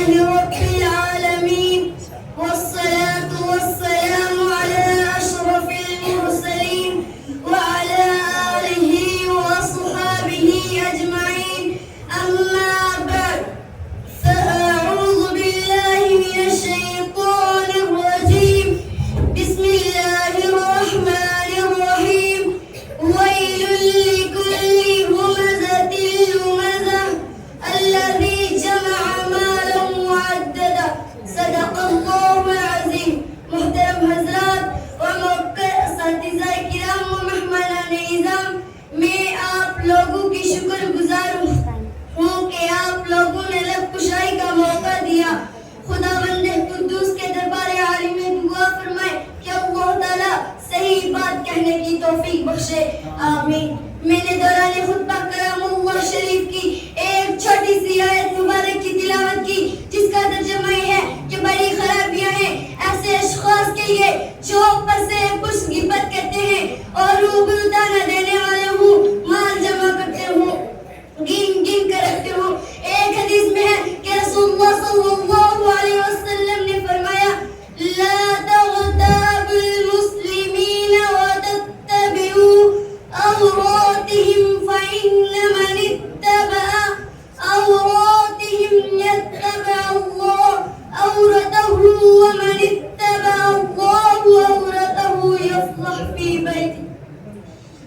رب العالمين والصلاة والسلام على أشرف المرسلين وعلى آله وصحبه أجمعين أما بعد فأعوذ بالله من الشيطان الرجيم بسم الله الرحمن الرحيم ويل لكل همزة لمزة الذي جمع مالا معددا صدق الله العظيم. محترم حضرات و موقع اساتذہ کرام و مہمانان اعظام، میں آپ لوگوں کی شکر گزار ہوں کہ آپ لوگوں نے لب کشائی کا موقع دیا. خداوند قدوس کے دربار عالی میں دعا فرمائے کہ اللہ تعالیٰ صحیح بات کہنے کی توفیق بخشے، آمین. میں نے دوران خطبہ کلام اللہ شریف کی ایک چھوٹی سی آیت مبارک کی تلاوت کی، جس کا ترجمہ یہ ہے کہ بڑی خرابیاں ہیں ایسے اشخاص کے لیے جو اوپر سے پشت غیبت کرتے ہیں اور روبرو نہ دینے والے ہوں، مال جمع کرتے ہوں، گن گن کر رکھتے ہوں. ایک حدیث میں ہے کہ رسول اللہ صلی اللہ علیہ وسلم نے فرمایا لا تغتابوا المسلمین وتتبعوا عوراتهم فإن من اتبع عوراتهم يتبع الله عورته ومن اتبع الله عورته يفلح في بيته.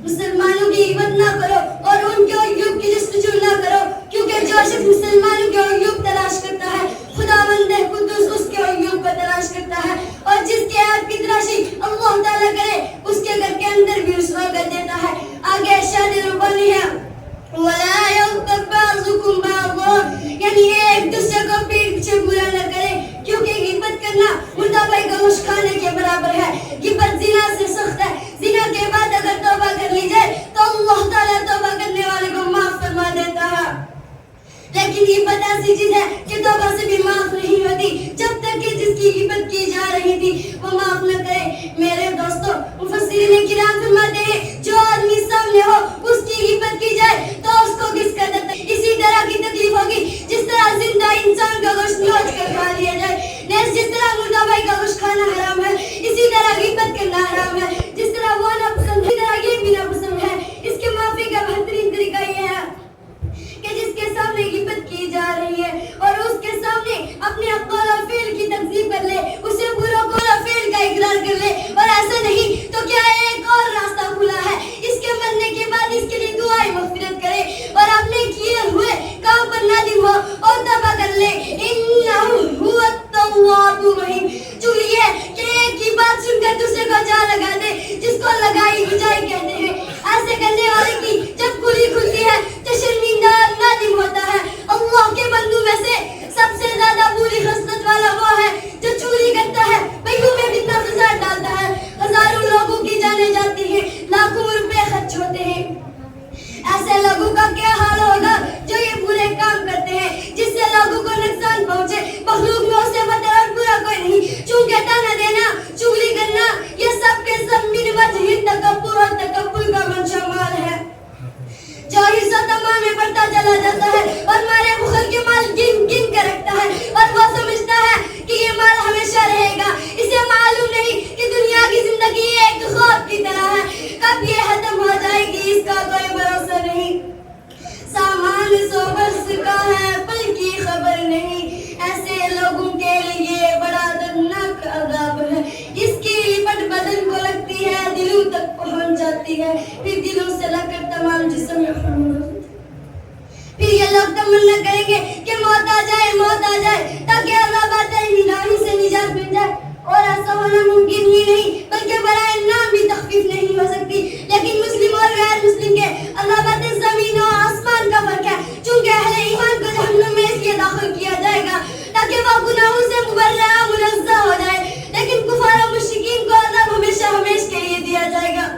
مسلمانوں کی غیبت نہ کرو اور ان کے عیوب کی جستجو نہ کرو، کیونکہ جو شخص مسلمانوں کے عیوب تلاش کرتا ہے خداوند قدوس اس کے عیوب کو تلاش کرتا ہے، اور جس کے عیب کی تلاشی اللہ تعالیٰ کرے اس کے گھر کے اندر بھی رسوا کر دیتا ہے. آگے ارشاد ربانی ہے وَلَا يَغْتَبْ بَعْضُكُمْ بَعْضًا، یعنی ایک دوسرے کو پیٹ پیچھے برا نہ کرے، کیونکہ غیبت کرنا مردہ بھائی کا گوشت کھانے کے برابر ہے. غیبت زنا سے سخت ہے. زنا کے بعد اگر توبہ کر لی جائے تو اللہ تعالیٰ توبہ کرنے والے کو معاف فرما دیتا ہے، لیکن غیبت ایسی چیز ہے کہ توبہ سے بھی معاف نہیں ہوتی جب تک کہ جس کی غیبت کی جا رہی تھی وہ معاف نہ کرے. میرے دوستو، مفسرین کرام فرماتے ہیں جو آدمی سامنے ہو اس کی غیبت کی جائے تو اس کو کس قدر اسی طرح کی تکلیف ہوگی جس طرح زندہ انسان کا گوشت نوچ کر کھا لیا جائے. جس طرح مردہ بھائی کا گوشت کھانا حرام ہے اسی طرح غیبت کرنا حرام ہے. جس طرح وہ نہ پسند اسی طرح یہ بھی نہ پسند ہے. اس کے معافی کا بہترین طریقہ یہ ہے کہ جس کے سامنے غیبت کی جا رہی ہے اور اس کے سامنے اپنے اقوال و فعل کی تکذیب کر لے، اسے برا قول و فعل کا اقرار کر لے، اور ایسا نہیں تو کیا ایک اور راستہ کھلا ہے، اس کے مرنے کے بعد اس کے لیے دعائیں مغفرت کرے اور اپنے کیے ہوئے کام پر نادم ہو اور توبہ کر لے. انہ هو التواب الرحیم. چولی ہے کہ ایک کی بات سن کر دوسرے کو جا لگا دے، جس کو لگائی بجائی کہتے ہیں. ایسے کرنے والے کی جب کھلی کھلتی ہے تو شرمندہ نادم ہوتا ہے. اللہ کے بندوں میں سے سب سے زیادہ بری خصلت والا وہ ہے جو چوری کرتا ہے، بھائیوں میں فتنہ فساد ڈالتا ہے، ہزاروں لوگوں کی جانیں جاتی ہیں، لاکھوں روپے خرچ ہوتے ہیں. ایسے لوگوں کا کیا حال ہوگا جو یہ برے کام کرتے ہیں جس سے لوگوں کو نقصان پہنچے. مخلوق میں اسے بدتر اور برا کوئی نہیں. چونکہ تانا دینا، چغلی کرنا، یہ سب کے سب من وجہ تکبر اور تکبر کا منشا مال ہے جو حصہ تمام میں بڑھتا چلا جاتا ہے اور مارے بخل کے مال گن گن کر رکھتا ہے اور وہ سمجھتا ہے کہ یہ مال ہمیشہ رہے گا. اسے معلوم نہیں کہ دنیا کی زندگی ایک خواب کی طرح ہے، کب یہ ختم ہو جائے گی اس کا کوئی بھروسہ نہیں. سامان سو برس کا ہے پل کی خبر نہیں. ایسے لوگوں کے لیے بڑا دردناک عذاب ہے. اس کی لپٹ بدن کو لگتی ہے، دلوں تک پہنچ جاتی ہے، پھر دلوں سے لگ کر تمام جسم میں پھر یہ لوگ تمنا کریں گے کہ موت آ جائے تاکہ عذاب آتے الہی سے نجات مل جائے. اور ایسا ہونا ممکن ہی نہیں بلکہ برائے نام بھی تخفیف نہیں ہو سکتی. لیکن مسلم اور غیر مسلم کے عذابات زمین و آسمان کا فرق ہے. چونکہ اہل ایمان کو جہنم میں اس لیے داخل کیا جائے گا تاکہ وہ گناہوں سے مبرہ منزہ ہو جائے، لیکن کفار و مشرکین کو عذاب ہمیشہ کے لیے دیا جائے گا.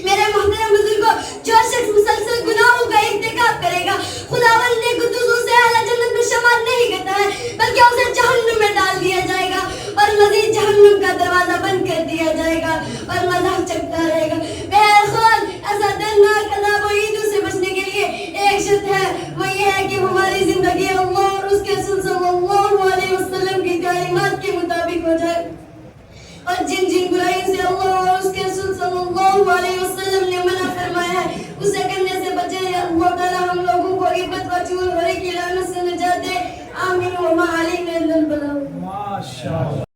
میرے محترم بزرگوں، جو شخص مسلسل گناہوں کا ارتکاب کرے گا خداوند قدوس اسے اہل جنت میں شمار نہیں کرتا ہے بلکہ اسے جہنم میں ڈال دیا جائے گا اور مزید جہنم کا دروازہ بند کر اور جن جن برائیوں سے اللہ اور اس کے رسول صلی اللہ علیہ وسلم نے منع فرمایا ہے اسے کرنے سے بچے. اللہ تعالیٰ ہم لوگوں کو غیبت و چغل